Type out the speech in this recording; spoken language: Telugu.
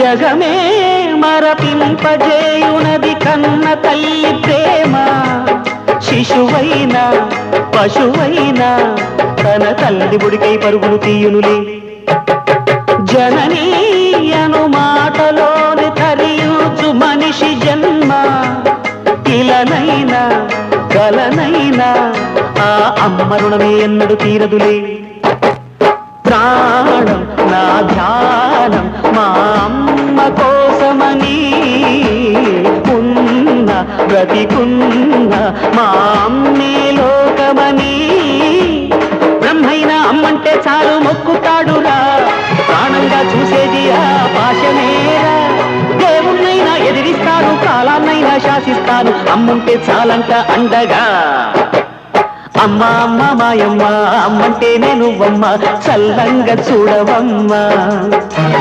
జగమే మరపింపజేయునది కన్న తల్లి ప్రేమ. శిశువైనా పశువైనా తన తల్లి బుడికై పరుగులు తీయునులే. జననీ అను మాటలోని తరియుచు మనిషి జన్మ. ఇలనైనా కలనైనా ఆ అమ్మ రుణమే ఎన్నడు తీరదులే. ప్రాణం నా ధ్యానం మా అమ్మ కోసమని, ఉన్న బ్రతికున్న మా అమ్మే లోకమని. బ్రహ్మైనా అమ్మంటే చాలు మొక్కుతాడురా, ప్రాణంగా చూసేది ఆ పాశమేరా. దేవుణ్ణైనా ఎదిరిస్తాను, కాలాన్నైనా శాసిస్తాను, అమ్ముంటే చాలంట అండగా. అమ్మ అమ్మ మాయమ్మ, అమ్మంటే నేను అమ్మ, చల్లంగా చూడవమ్మ.